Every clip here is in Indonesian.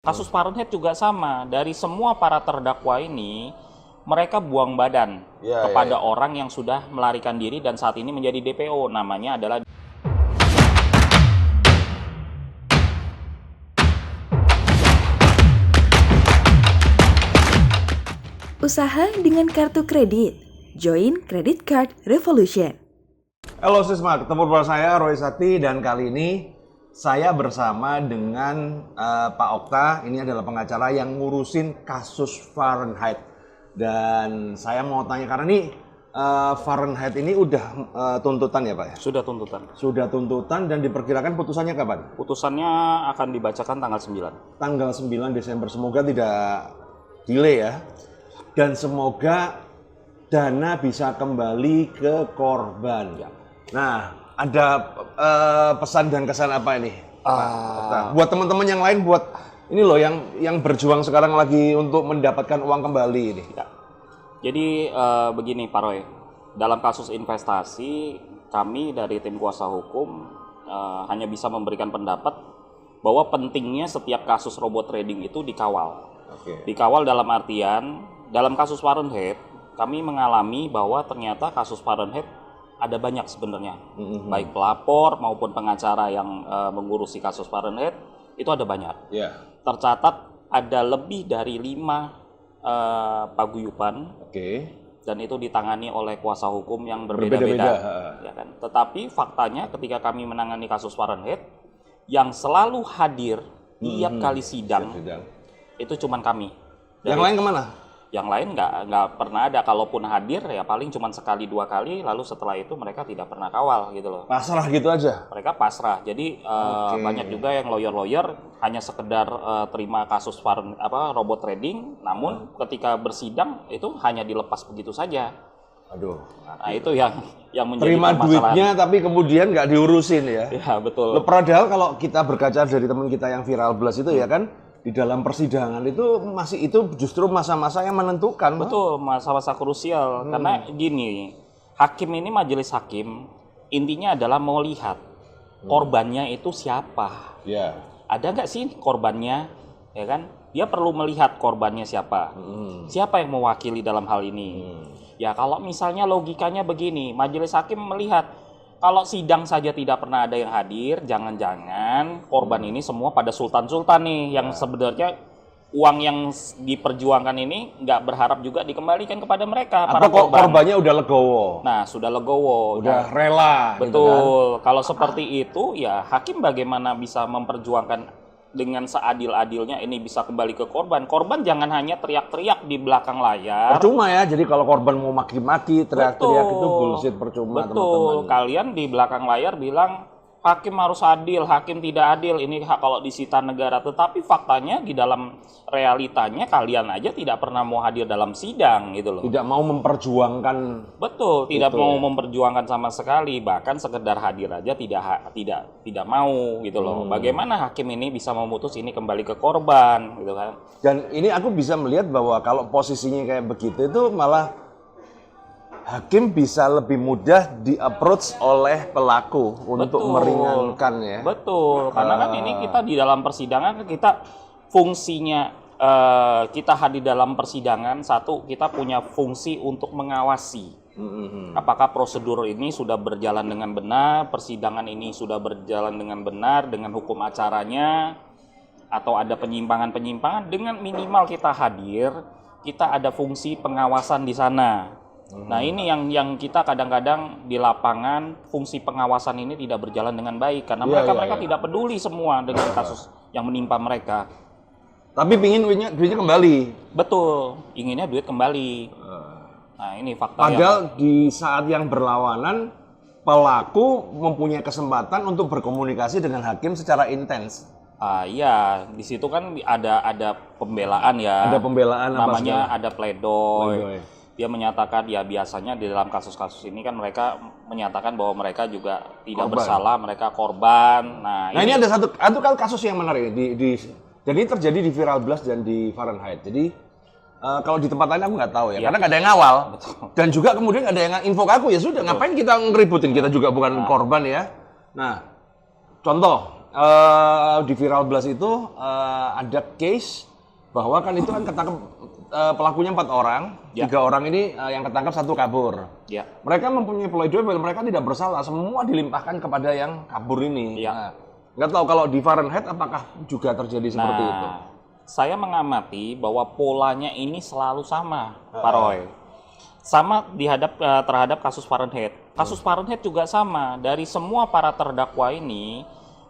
Kasus Fahrenheit juga sama, dari semua para terdakwa ini, mereka buang badan kepada orang yang sudah melarikan diri dan saat ini menjadi DPO, namanya adalah Usaha dengan kartu kredit. Join Credit Card Revolution. Halo Sisma, ketemu bersama saya Roy Sakti dan kali ini saya bersama dengan Pak Okta. Ini adalah pengacara yang ngurusin kasus Fahrenheit. Dan saya mau tanya karena ini Fahrenheit ini udah tuntutan ya Pak ya? sudah tuntutan. Sudah tuntutan dan diperkirakan putusannya kapan? Putusannya akan dibacakan tanggal 9. Tanggal 9 Desember. Semoga tidak delay ya. Dan semoga dana bisa kembali ke korban. Ya. Nah, ada pesan dan kesan apa ini? Pak? Buat teman-teman yang lain, buat ini loh yang berjuang sekarang lagi untuk mendapatkan uang kembali ini. Ya. Jadi begini Pak Roy, dalam kasus investasi kami dari tim kuasa hukum hanya bisa memberikan pendapat bahwa pentingnya setiap kasus robot trading itu dikawal. Dikawal dalam artian, dalam kasus Fahrenheit kami mengalami bahwa ternyata kasus Fahrenheit ada banyak sebenarnya, baik pelapor maupun pengacara yang mengurusi kasus Fahrenheit itu ada banyak. Tercatat ada lebih dari 5 paguyuban, dan itu ditangani oleh kuasa hukum yang berbeda-beda. Ya kan? Tetapi faktanya ketika kami menangani kasus Fahrenheit, yang selalu hadir tiap kali sidang itu cuman kami. Yang lain kemana? Yang lain nggak pernah ada, kalaupun hadir ya paling cuma sekali 2 kali, lalu setelah itu mereka tidak pernah kawal gitu loh. Pasrah gitu aja? Mereka pasrah, jadi banyak juga yang lawyer hanya sekedar terima kasus robot trading, namun ketika bersidang itu hanya dilepas begitu saja. Aduh. Nah itu yang menjadi terima duitnya tapi kemudian nggak diurusin ya? Ya betul. Padahal kalau kita berkaca dari teman kita yang viral blast itu ya kan, di dalam persidangan itu justru masa-masa yang menentukan. Betul, masa-masa krusial. Karena gini, hakim ini, majelis hakim, intinya adalah mau lihat korbannya itu siapa. Ada nggak sih korbannya, ya kan? Dia perlu melihat korbannya siapa. Siapa yang mewakili dalam hal ini. Ya kalau misalnya logikanya begini, majelis hakim melihat, kalau sidang saja tidak pernah ada yang hadir, jangan-jangan korban ini semua pada sultan-sultan nih, yang sebenarnya uang yang diperjuangkan ini nggak berharap juga dikembalikan kepada mereka. Apa kok korbannya udah legowo? Nah, sudah legowo. Udah rela. Betul. Gitu kan? Kalau seperti itu, ya hakim bagaimana bisa memperjuangkan dengan seadil-adilnya ini bisa kembali ke korban. Korban jangan hanya teriak-teriak di belakang layar. Percuma ya, jadi kalau korban mau maki-maki, teriak-teriak itu bullshit, percuma. Betul, teman-teman. Kalian di belakang layar bilang hakim harus adil, hakim tidak adil, ini kalau disita negara. Tetapi faktanya di dalam realitanya kalian aja tidak pernah mau hadir dalam sidang gitu loh. Tidak mau memperjuangkan. Betul, tidak mau memperjuangkan sama sekali, bahkan sekedar hadir aja tidak mau gitu loh. Bagaimana hakim ini bisa memutus ini kembali ke korban gitu kan? Dan ini aku bisa melihat bahwa kalau posisinya kayak begitu itu malah hakim bisa lebih mudah di-approach oleh pelaku untuk meringankan ya. Betul, karena kan ini kita di dalam persidangan, kita fungsinya kita hadir dalam persidangan, satu kita punya fungsi untuk mengawasi apakah prosedur ini sudah berjalan dengan benar, persidangan ini sudah berjalan dengan benar dengan hukum acaranya, atau ada penyimpangan-penyimpangan. Dengan minimal kita hadir, kita ada fungsi pengawasan di sana. Nah ini yang kita kadang-kadang di lapangan, fungsi pengawasan ini tidak berjalan dengan baik karena mereka tidak peduli semua dengan kasus yang menimpa mereka. Tapi pingin duitnya kembali. Betul, inginnya duit kembali. Nah ini fakta. Padahal di saat yang berlawanan, pelaku mempunyai kesempatan untuk berkomunikasi dengan hakim secara intens. Iya, di situ kan ada pembelaan ya. Ada pembelaan namanya ada pledoi. Dia menyatakan ya biasanya di dalam kasus-kasus ini kan mereka menyatakan bahwa mereka juga tidak bersalah, mereka korban. Nah ini ada satu kasus yang menarik jadi terjadi di Viral Blast dan di Fahrenheit. Jadi kalau di tempat lain aku nggak tahu ya, karena nggak ada yang ngawal. Betul. Dan juga kemudian nggak ada yang info ke aku, ya sudah ngapain kita ngeributin, kita juga bukan korban ya. Nah contoh di Viral Blast itu ada case bahwa kan itu kan ketangkep pelakunya 4 orang, Ya. 3 orang ini yang ketangkap 1 kabur. Ya. Mereka mempunyai pledoi bahwa mereka tidak bersalah, semua dilimpahkan kepada yang kabur ini. Ya. Nah, nggak tahu kalau di Fahrenheit apakah juga terjadi seperti itu? Saya mengamati bahwa polanya ini selalu sama, Pak Roy. Sama terhadap kasus Fahrenheit. Kasus Fahrenheit juga sama. Dari semua para terdakwa ini,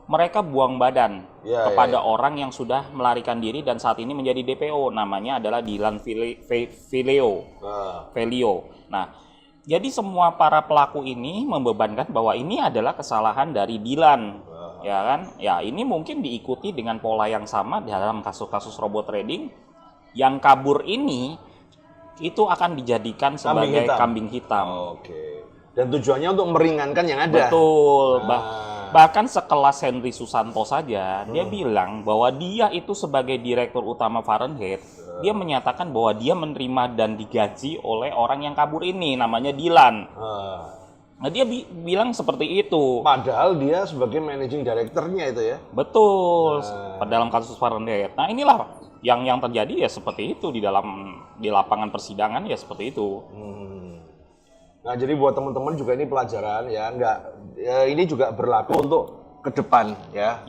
mereka buang badan kepada orang yang sudah melarikan diri dan saat ini menjadi DPO. Namanya adalah Dylan Velio. Nah, jadi semua para pelaku ini membebankan bahwa ini adalah kesalahan dari Dylan. Ya kan? Ya, ini mungkin diikuti dengan pola yang sama dalam kasus-kasus robot trading. Yang kabur ini itu akan dijadikan sebagai kambing hitam. Oke. Dan tujuannya untuk meringankan yang ada. Betul. Bahkan sekelas Henry Susanto saja, dia bilang bahwa dia itu sebagai direktur utama Fahrenheit, dia menyatakan bahwa dia menerima dan digaji oleh orang yang kabur ini, namanya Dylan. Nah, dia bilang seperti itu. Padahal dia sebagai managing directornya itu ya. Betul. Dalam kasus Fahrenheit. Nah, inilah yang terjadi ya seperti itu di lapangan persidangan ya seperti itu. Nah, jadi buat teman-teman juga ini pelajaran ya, ini juga berlaku untuk ke depan ya.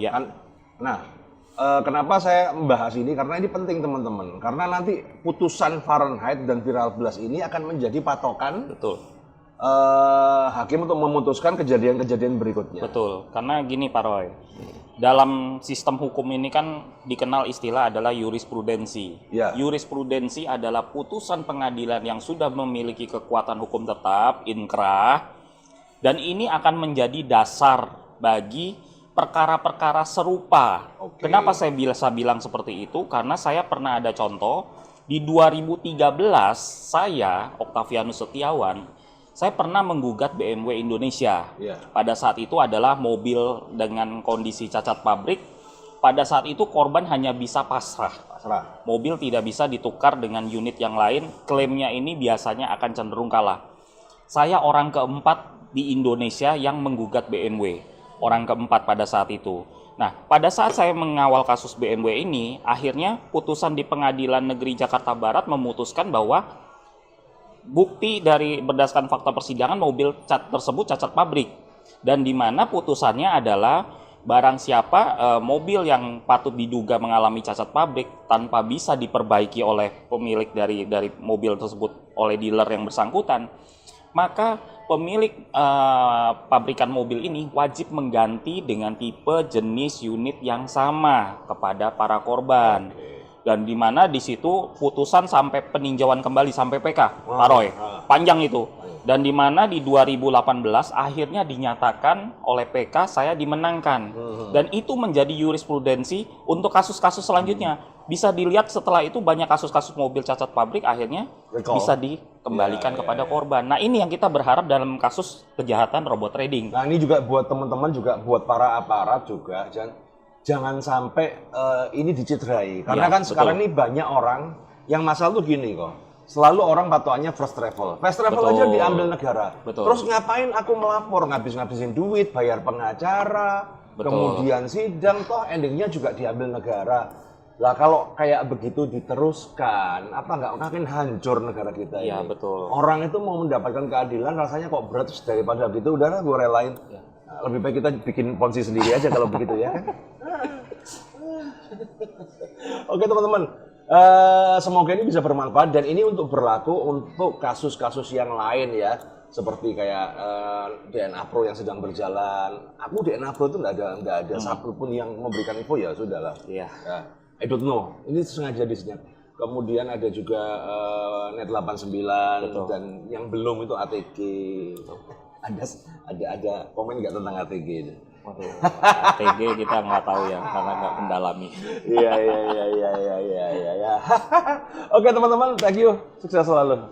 Nah, kenapa saya membahas ini? Karena ini penting teman-teman. Karena nanti putusan Fahrenheit dan Viral Blast ini akan menjadi patokan. Betul. Hakim untuk memutuskan kejadian-kejadian berikutnya. Betul. Karena gini Pak Roy, dalam sistem hukum ini kan dikenal istilah adalah jurisprudensi. Ya. Jurisprudensi adalah putusan pengadilan yang sudah memiliki kekuatan hukum tetap, inkrah, dan ini akan menjadi dasar bagi perkara-perkara serupa. Kenapa saya bisa bilang seperti itu? Karena saya pernah ada contoh, di 2013 saya, Octavianus Setiawan, saya pernah menggugat BMW Indonesia. Pada saat itu adalah mobil dengan kondisi cacat pabrik. Pada saat itu korban hanya bisa pasrah. Mobil tidak bisa ditukar dengan unit yang lain. Klaimnya ini biasanya akan cenderung kalah. Saya orang keempat di Indonesia yang menggugat BMW. Orang keempat pada saat itu. Nah, pada saat saya mengawal kasus BMW ini, akhirnya putusan di Pengadilan Negeri Jakarta Barat memutuskan bahwa bukti dari berdasarkan fakta persidangan mobil tersebut cacat pabrik, dan di mana putusannya adalah barang siapa mobil yang patut diduga mengalami cacat pabrik tanpa bisa diperbaiki oleh pemilik dari mobil tersebut oleh dealer yang bersangkutan, maka pemilik pabrikan mobil ini wajib mengganti dengan tipe jenis unit yang sama kepada para korban. Dan di mana di situ putusan sampai peninjauan kembali sampai PK, Pak Roy, panjang itu. Dan di mana di 2018 akhirnya dinyatakan oleh PK saya dimenangkan. Dan itu menjadi jurisprudensi untuk kasus-kasus selanjutnya. Bisa dilihat setelah itu banyak kasus-kasus mobil cacat pabrik akhirnya bisa dikembalikan kepada korban. Nah, ini yang kita berharap dalam kasus kejahatan robot trading. Nah, ini juga buat teman-teman, juga buat para aparat juga, jangan sampai ini dicederai. Karena kan sekarang ini banyak orang yang masalah tuh gini kok. Selalu orang patokannya first travel. First travel aja diambil negara. Terus ngapain aku melapor, ngabis-ngabisin duit, bayar pengacara, kemudian sidang, toh endingnya juga diambil negara. Lah kalau kayak begitu diteruskan, apa nggak makin hancur negara kita ini? Iya, betul. Orang itu mau mendapatkan keadilan rasanya kok berat, terus daripada gitu udahlah gue relain. Lebih baik kita bikin ponzi sendiri aja kalau begitu ya. Oke teman-teman, semoga ini bisa bermanfaat dan ini untuk berlaku untuk kasus-kasus yang lain ya, seperti kayak DNA Pro yang sedang berjalan. Aku DNA Pro itu nggak ada satu pun yang memberikan info, ya sudahlah. Iya. Ya, I don't know. Ini sengaja disenyap. Kemudian ada juga Net 89 dan yang belum itu ATG. Ada komen nggak tentang ATG itu? Waduh, ATG kita nggak tahu ya karena nggak mendalami. Iya. Oke teman-teman, thank you. Sukses selalu.